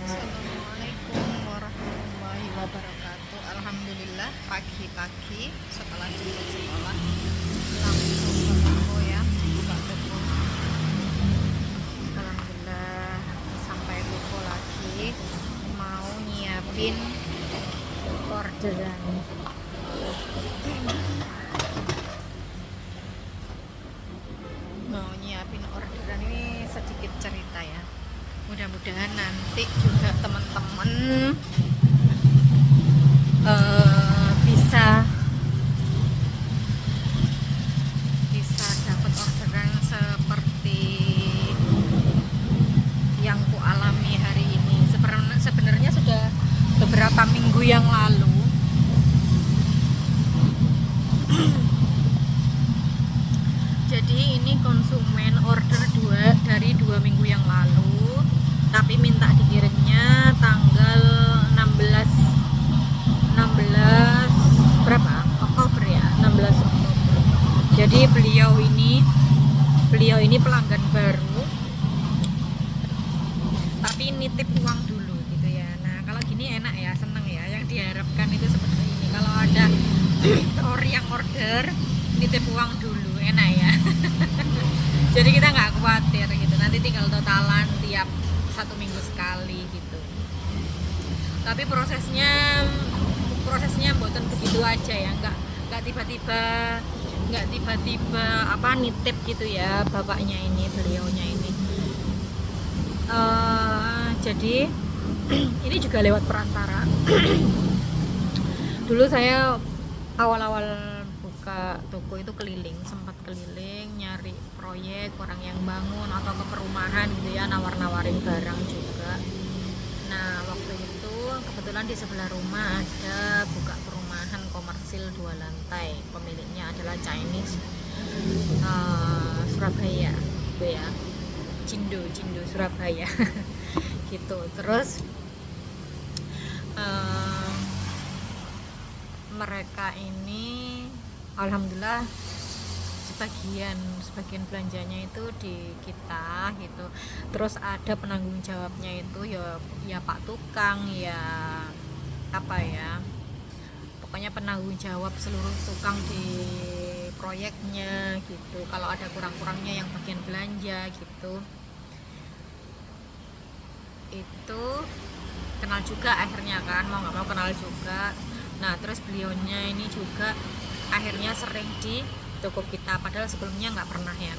Assalamualaikum warahmatullahi wabarakatuh. Alhamdulillah pagi-pagi setelah jemput sekolah langsung ke toko ya, buka toko. Alhamdulillah sampai toko lagi, mau nyiapin orderan. Mau nyiapin orderan ini sedikit cerita ya. Mudah-mudahan nanti juga teman-teman bisa dapat orderan seperti yang ku alami hari ini. Sebenarnya sudah beberapa minggu yang lalu jadi ini konsumen order dari 2 minggu yang lalu, tapi minta dikirimnya tanggal 16 berapa? Oktober ya, 16 Oktober. Jadi beliau ini pelanggan baru, tapi nitip uang dulu gitu ya. Nah, kalau gini enak ya, seneng ya. Yang diharapkan itu seperti ini. Kalau ada orang yang order nitip uang dulu, enak ya. Jadi kita nggak khawatir gitu, nanti tinggal totalan tiap 1 minggu sekali gitu. Tapi prosesnya mboten begitu aja ya, nggak tiba-tiba nitip gitu ya beliaunya ini. Jadi ini juga lewat perantara. Dulu saya awal-awal buka toko itu sempat keliling nyari proyek orang yang bangun atau ke perumahan gitu ya, nawarin barang juga. Nah, waktu itu kebetulan di sebelah rumah ada buka perumahan komersil 2 lantai, pemiliknya adalah Chinese, Surabaya gitu ya, Cindo Surabaya gitu. Terus mereka ini alhamdulillah sebagian belanjanya itu di kita gitu. Terus ada penanggung jawabnya itu ya Pak Tukang, ya apa ya, pokoknya penanggung jawab seluruh tukang di proyeknya gitu. Kalau ada kurang-kurangnya yang bagian belanja gitu, itu kenal juga akhirnya kan, mau nggak mau kenal juga. Nah, terus beliaunya ini juga akhirnya sering di toko kita, padahal sebelumnya nggak pernah ya,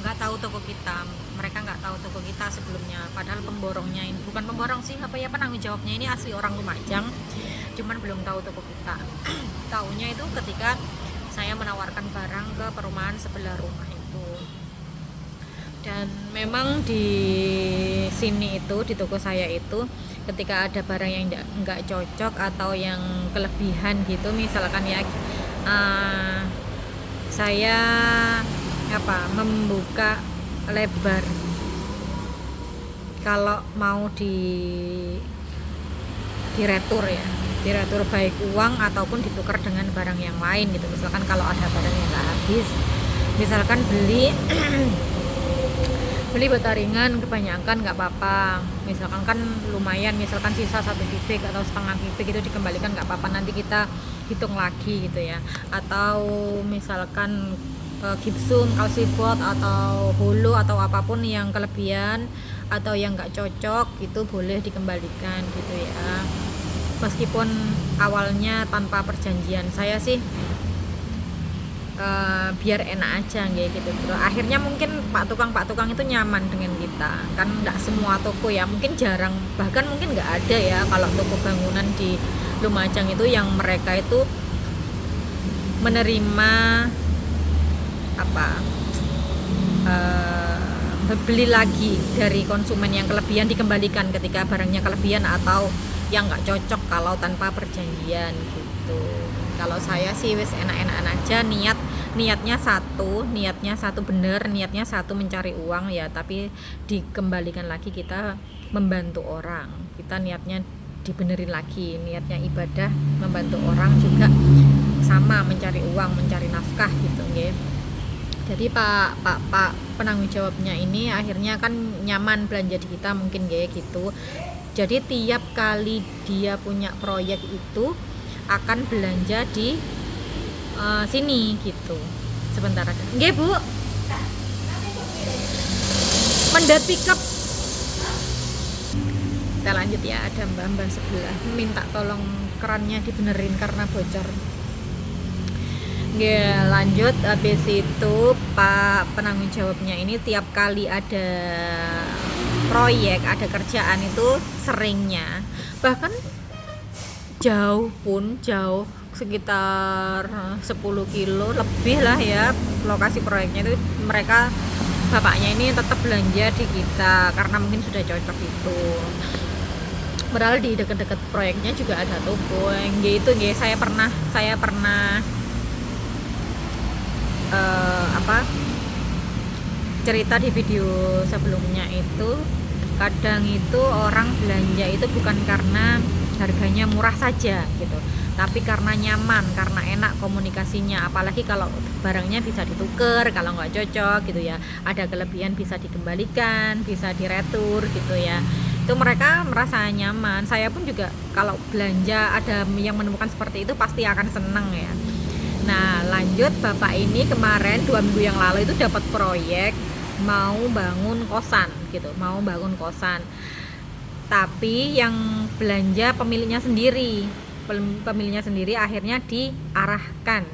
nggak tahu toko kita. Mereka nggak tahu toko kita sebelumnya, padahal pemborongnya ini bukan pemborong sih, penanggung jawabnya ini asli orang Lumajang, cuman belum tahu toko kita. Taunya itu ketika saya menawarkan barang ke perumahan sebelah rumah itu. Dan memang di sini itu, di toko saya itu, ketika ada barang yang nggak cocok atau yang kelebihan gitu, misalkan ya, saya membuka lebar kalau mau diretur ya, diretur baik uang ataupun ditukar dengan barang yang lain gitu. Misalkan kalau ada barang yang nggak habis, misalkan beli bata ringan kebanyakan nggak apa-apa, misalkan kan lumayan, misalkan sisa 1 kubik atau setengah kubik itu dikembalikan nggak apa-apa, nanti kita hitung lagi gitu ya. Atau misalkan gipsum, kalsibot atau hulu atau apapun yang kelebihan atau yang nggak cocok itu boleh dikembalikan gitu ya, meskipun awalnya tanpa perjanjian. Saya sih biar enak aja gitu. Akhirnya mungkin pak tukang itu nyaman dengan kita, kan nggak semua toko ya, mungkin jarang, bahkan mungkin nggak ada ya kalau toko bangunan di Lumajang itu yang mereka itu menerima beli lagi dari konsumen yang kelebihan, dikembalikan ketika barangnya kelebihan atau yang nggak cocok kalau tanpa perjanjian gitu. Kalau saya sih wis enak-enakan aja, niatnya satu bener, niatnya satu mencari uang ya, tapi dikembalikan lagi, kita membantu orang, kita niatnya dibenerin lagi, niatnya ibadah, membantu orang juga sama, mencari uang, mencari nafkah gitu nggih. Jadi pak penanggung jawabnya ini akhirnya kan nyaman belanja di kita mungkin gitu. Jadi tiap kali dia punya proyek itu akan belanja di sini gitu. Sebentar aja. Nggih, Bu. Mendat pickup. Kita lanjut ya, ada mbak-mbak sebelah minta tolong kerannya dibenerin karena bocor. Nggih, lanjut. Habis itu Pak penanggung jawabnya ini tiap kali ada proyek, ada kerjaan itu seringnya bahkan jauh sekitar 10 kilo lebih lah ya lokasi proyeknya itu, mereka bapaknya ini tetap belanja di kita karena mungkin sudah cocok itu. Padahal di dekat-dekat proyeknya juga ada toko gitu. Saya pernah cerita di video sebelumnya itu, kadang itu orang belanja itu bukan karena harganya murah saja gitu, tapi karena nyaman, karena enak komunikasinya, apalagi kalau barangnya bisa ditukar, kalau nggak cocok gitu ya, ada kelebihan bisa dikembalikan, bisa diretur gitu ya, itu mereka merasa nyaman. Saya pun juga kalau belanja ada yang menemukan seperti itu pasti akan seneng ya. Nah lanjut, bapak ini kemarin 2 minggu yang lalu itu dapat proyek mau bangun kosan gitu, tapi yang belanja pemiliknya sendiri akhirnya diarahkan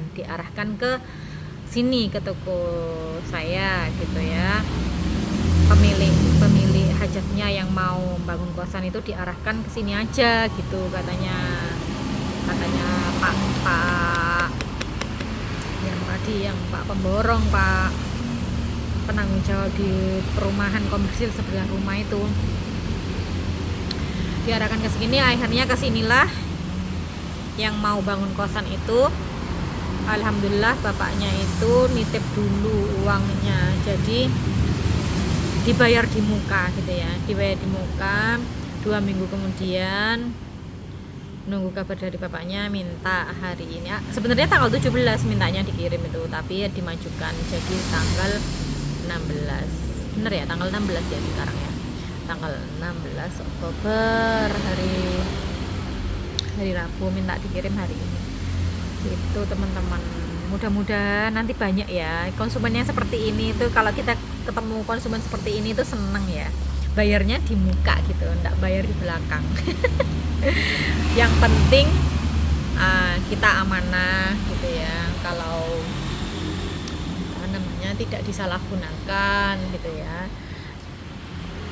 ke sini, ke toko saya gitu ya. Pemilik hajatnya yang mau bangun kosan itu diarahkan ke sini aja gitu katanya Pak yang Pak pemborong, Pak penanggung jawab di perumahan komersil sebelah rumah itu, diarahkan ke sini. Akhirnya kesinilah yang mau bangun kosan itu. Alhamdulillah bapaknya itu nitip dulu uangnya, jadi dibayar di muka gitu ya, 2 minggu kemudian nunggu kabar dari bapaknya, minta hari ini. Sebenarnya tanggal 17 mintanya dikirim itu, tapi ya dimajukan jadi tanggal 16. Bener ya, tanggal 16 ya sekarang ya. Tanggal 16 Oktober, hari Rabu, minta dikirim hari ini. Itu teman-teman. Mudah-mudahan nanti banyak ya konsumennya seperti ini tuh. Kalau kita ketemu konsumen seperti ini tuh seneng ya. Bayarnya di muka gitu, enggak bayar di belakang. Yang penting kita amanah gitu ya, kalau namanya tidak disalahgunakan gitu ya,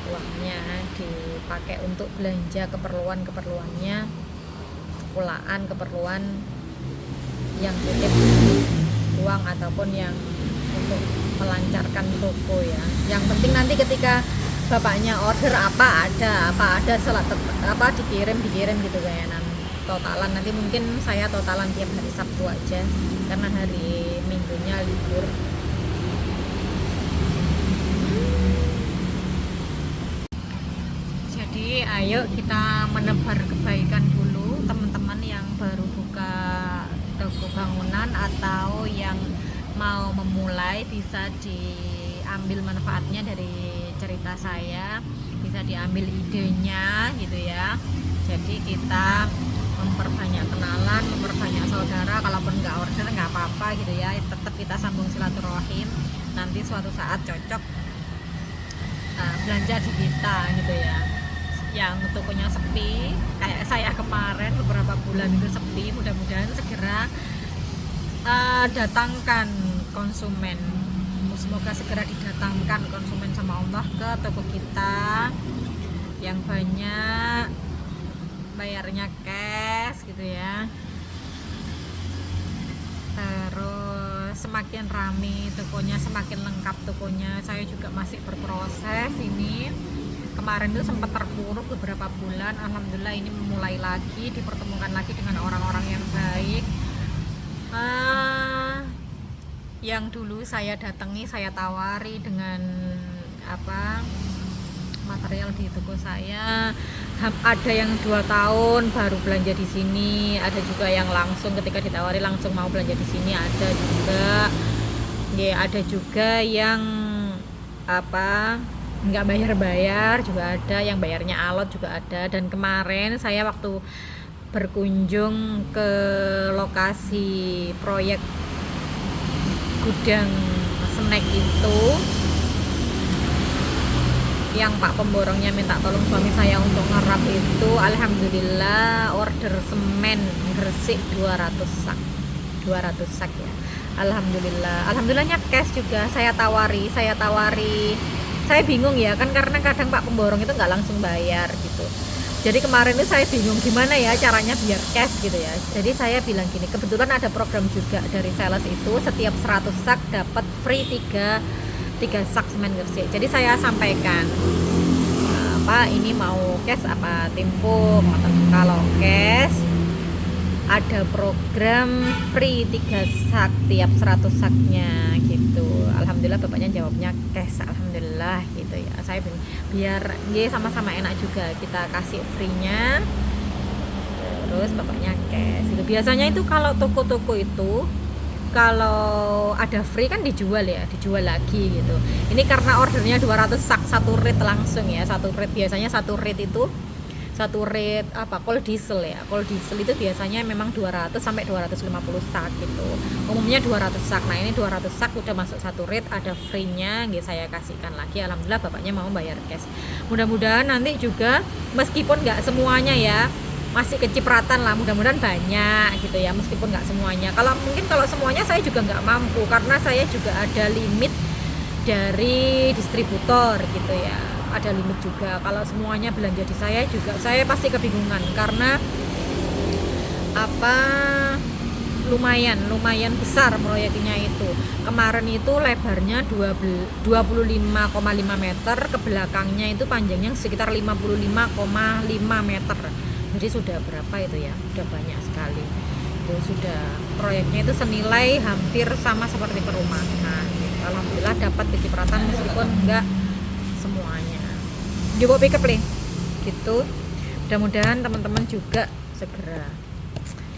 uangnya dipakai untuk belanja keperluannya, sekolahan, keperluan yang titip uang ataupun yang untuk melancarkan toko ya. Yang penting nanti ketika bapaknya order apa ada salat dikirim gitu kayak totalan. Nanti mungkin saya totalan tiap hari Sabtu aja karena hari Minggunya libur. Jadi ayo kita menebar kebaikan dulu teman-teman yang baru buka toko bangunan atau yang mau memulai, bisa diambil manfaatnya dari cerita saya, bisa diambil idenya gitu ya. Jadi kita memperbanyak kenalan, memperbanyak saudara. Kalaupun nggak order nggak apa-apa gitu ya, tetap kita sambung silaturahim. Nanti suatu saat cocok belanja di kita gitu ya. Yang tokonya sepi kayak saya kemarin beberapa bulan itu sepi, mudah-mudahan segera datangkan konsumen. Semoga segera didatangkan konsumen sama Allah ke toko kita yang banyak, bayarnya cash gitu ya. Terus semakin rame tokonya, semakin lengkap tokonya. Saya juga masih berproses ini. Kemarin itu sempat terpuruk beberapa bulan. Alhamdulillah ini mulai lagi, dipertemukan lagi dengan orang-orang yang baik. Yang dulu saya datangi, saya tawari dengan material di toko saya. Ada yang 2 tahun baru belanja di sini, ada juga yang langsung ketika ditawari langsung mau belanja di sini, ada juga. Ya, ada juga yang nggak bayar-bayar juga ada, yang bayarnya alot juga ada. Dan kemarin saya waktu berkunjung ke lokasi proyek gudang snack itu, yang Pak pemborongnya minta tolong suami saya untuk ngerap itu, alhamdulillah order semen Gresik 200 sak 200 sak ya. Alhamdulillahnya cash juga. Saya tawari, saya bingung ya kan, karena kadang Pak pemborong itu nggak langsung bayar gitu. Jadi kemarin itu saya bingung gimana ya caranya biar cash gitu ya. Jadi saya bilang gini, kebetulan ada program juga dari sales itu, setiap 100 sak dapat free 3 sak semen Gresik. Jadi saya sampaikan, Pak ini mau cash apa Tempo? Kalau cash ada program free 3 sak tiap 100 saknya gitu. Alhamdulillah bapaknya jawabnya cash, alhamdulillah gitu ya. Saya biar dia sama-sama enak juga, kita kasih free-nya terus bapaknya cash gitu. Biasanya itu kalau toko-toko itu kalau ada free kan dijual lagi gitu. Ini karena ordernya 200 sak satu rate langsung ya, satu rate. Biasanya satu rate itu kol diesel ya. Kol diesel itu biasanya memang 200 sampai 250 sak gitu. Umumnya 200 sak. Nah, ini 200 sak udah masuk satu rate, ada free-nya, nggih saya kasihkan lagi. Alhamdulillah bapaknya mau bayar cash. Mudah-mudahan nanti juga meskipun nggak semuanya ya, masih kecipratan lah, mudah-mudahan banyak gitu ya, meskipun nggak semuanya. Kalau semuanya saya juga nggak mampu, karena saya juga ada limit dari distributor gitu ya, ada limit juga. Kalau semuanya belanja di saya juga, saya pasti kebingungan, karena lumayan besar proyeknya itu. Kemarin itu lebarnya 25,5 meter, ke belakangnya itu panjangnya sekitar 55,5 meter. Jadi sudah berapa itu ya, sudah banyak sekali itu. Sudah proyeknya itu senilai hampir sama seperti perumahan. Alhamdulillah dapat kecipratan meskipun enggak semuanya. Coba pick up gitu. Mudah-mudahan teman-teman juga segera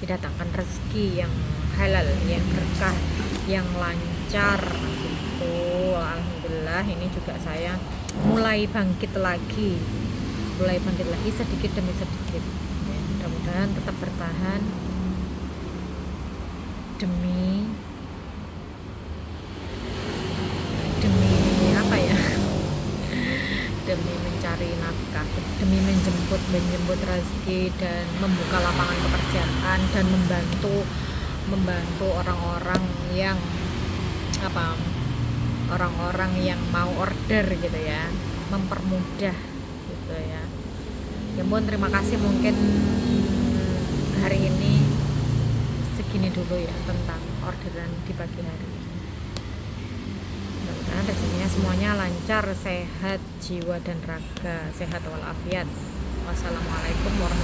didatangkan rezeki yang halal, yang berkah, yang lancar gitu. Alhamdulillah ini juga saya mulai bangkit lagi sedikit demi sedikit ya. Mudah-mudahan tetap bertahan demi apa ya demi mencari nafkah, demi menjemput rezeki, dan membuka lapangan pekerjaan, dan membantu orang-orang yang mau order gitu ya, mempermudah gitu ya. Ya ampun, terima kasih. Mungkin hari ini segini dulu ya tentang orderan di pagi hari. Mudah-mudahan rezekinya semuanya lancar, sehat jiwa dan raga, sehat walafiat. Wassalamualaikum warahmatullahi wabarakatuh.